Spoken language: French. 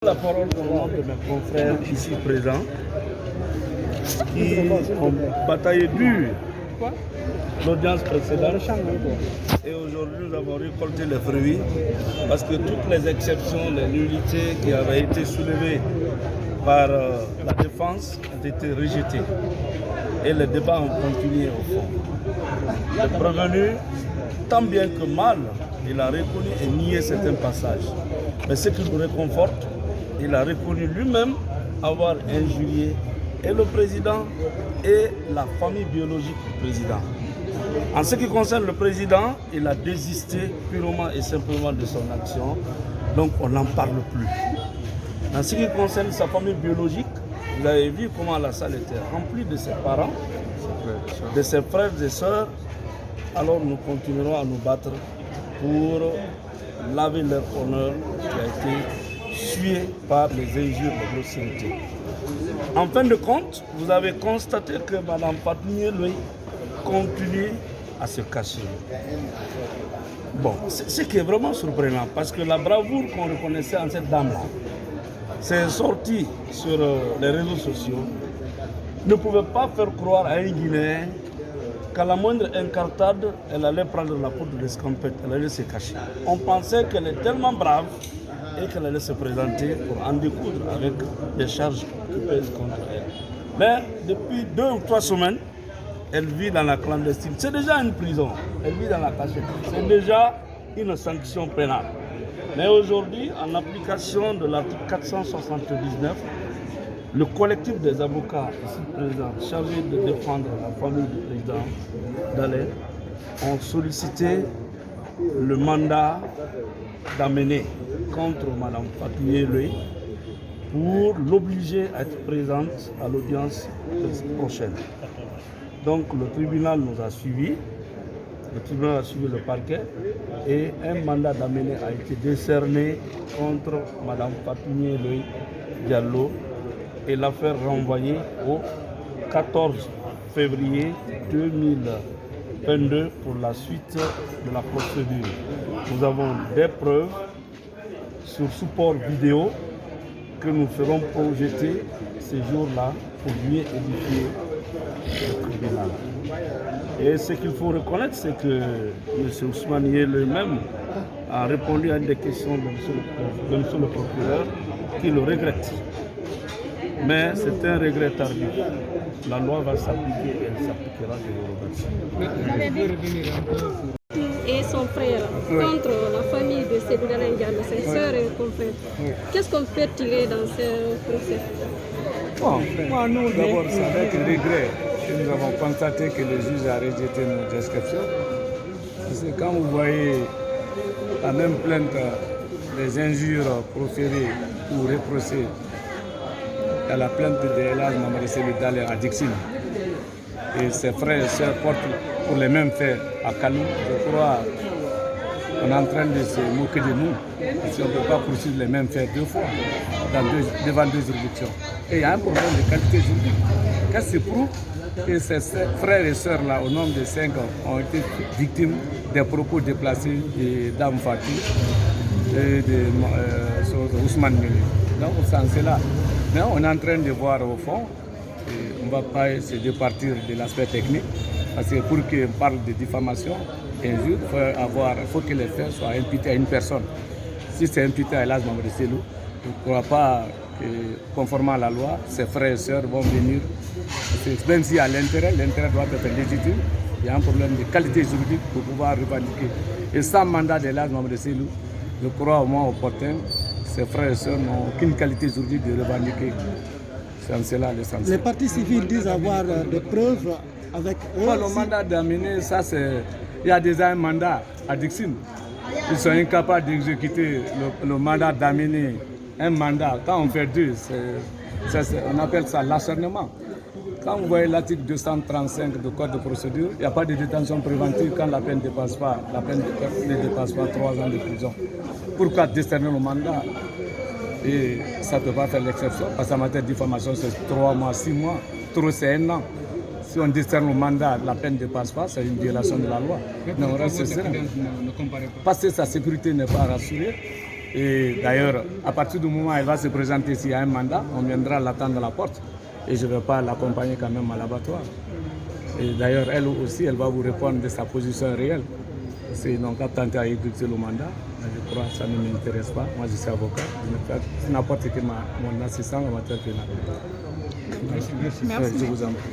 La parole au nom de mes confrères ici présents qui ont bataillé dur l'audience précédente et aujourd'hui nous avons récolté les fruits parce que toutes les exceptions, les nullités qui avaient été soulevées par la défense ont été rejetées et les débats ont continué au fond. Le prévenu, tant bien que mal, il a reconnu et nié certains passages. Mais ce qui nous réconforte, il a reconnu lui-même avoir injurié et le président et la famille biologique du président. En ce qui concerne le président, il a désisté purement et simplement de son action, donc on n'en parle plus. En ce qui concerne sa famille biologique, vous avez vu comment la salle était remplie de ses parents, de ses frères et sœurs, alors nous continuerons à nous battre pour laver leur honneur qui a été sué par les injures de l'obscénité. En fin de compte, vous avez constaté que Mme Fatouye continue à se cacher. Bon, ce qui est vraiment surprenant, parce que la bravoure qu'on reconnaissait en cette dame-là, c'est sorti sur les réseaux sociaux, ne pouvait pas faire croire à un Guinéen qu'à la moindre incartade, elle allait prendre la poudre d'escampette, elle allait se cacher. On pensait qu'elle est tellement brave et qu'elle allait se présenter pour en découdre avec les charges qui pèsent contre elle. Mais depuis 2 ou 3 semaines, elle vit dans la clandestine. C'est déjà une prison, elle vit dans la cachette. C'est déjà une sanction pénale. Mais aujourd'hui, en application de l'article 479, le collectif des avocats ici présents, chargés de défendre la famille du président Dalé, ont sollicité le mandat d'amener contre Mme Fatouye pour l'obliger à être présente à l'audience prochaine. Donc le tribunal nous a suivis, le tribunal a suivi le parquet et un mandat d'amener a été décerné contre Mme Fatouye Diallo et l'affaire renvoyée au 14 février 2022 pour la suite de la procédure. Nous avons des preuves sur support vidéo que nous ferons projeter ces jours-là pour mieux édifier le tribunal. Et ce qu'il faut reconnaître, c'est que M. Ousmane lui-même a répondu à une des questions de M. le procureur qui le regrette. Mais c'est un regret tardif. La loi va s'appliquer et elle s'appliquera, je vous remercie. Et son frère contre la famille de Seydou Dalein Diallo, ses sœurs et confrères. Qu'est-ce qu'on peut tirer dans ce procès? Bon, moi, nous, d'abord, c'est avec regret que nous avons constaté que le juge a rejeté nos descriptions. Parce que quand vous voyez la même plainte des injures proférées ou reprochées à la plainte de Elhadj Mamadou Seydou Dalein à Dixine, et ses frères et sœurs portent pour les mêmes faits à Kalou, je crois qu'on est en train de se moquer de nous si on ne peut pas poursuivre les mêmes faits 2 fois devant 2 juridictions. Et il y a un problème de qualité juridique. Qu'est-ce qui prouve que ces frères et sœurs-là, au nombre de 5 ans, ont été victimes des propos déplacés de Dame Fatou et de Ousmane Mele. Donc, c'est là. Mais on est en train de voir au fond, et on ne va pas se départir de l'aspect technique, parce que pour qu'on parle de diffamation, injure, il faut que les faits soient imputés à une personne. Si c'est imputé à Elhadj Mamadou Seydou, je ne crois pas que, conformément à la loi, ses frères et sœurs vont venir. Même si à l'intérêt doit être légitime, il y a un problème de qualité juridique pour pouvoir revendiquer. Et sans mandat d'Elhadj Mamadou Seydou, je crois au moins opportun, ses frères et sœurs n'ont aucune qualité juridique de revendiquer. C'est là l'essentiel. Les partis civils disent avoir des preuves avec eux. Bon, le mandat d'amener, ça c'est... Il y a déjà un mandat à Dixine. Ils sont incapables d'exécuter le mandat d'amener un mandat. Quand on fait 2, on appelle ça l'acharnement. Quand vous voyez l'article 235 du Code de procédure, il n'y a pas de détention préventive quand la peine ne dépasse pas 3 ans de prison. Pourquoi décerner le mandat? Et ça ne peut pas faire l'exception, parce qu'en matière de diffamation, c'est 3 mois, 6 mois, trop c'est 1 an. Si on décerne le mandat, la peine ne dépasse pas, c'est une violation de la loi. Mais on reste serein. Parce que sa sécurité n'est pas rassurée, Et d'ailleurs, à partir du moment où elle va se présenter s'il y a un mandat, on viendra l'attendre à la porte. Et je ne vais pas l'accompagner quand même à l'abattoir. Et d'ailleurs, elle aussi, elle va vous répondre de sa position réelle. Ils n'ont qu'à tenter à exécuter le mandat. Je crois que ça ne m'intéresse pas. Moi, je suis avocat. Je ne fais n'importe quel mon assistant en matière pénale. Merci. Je vous en prie.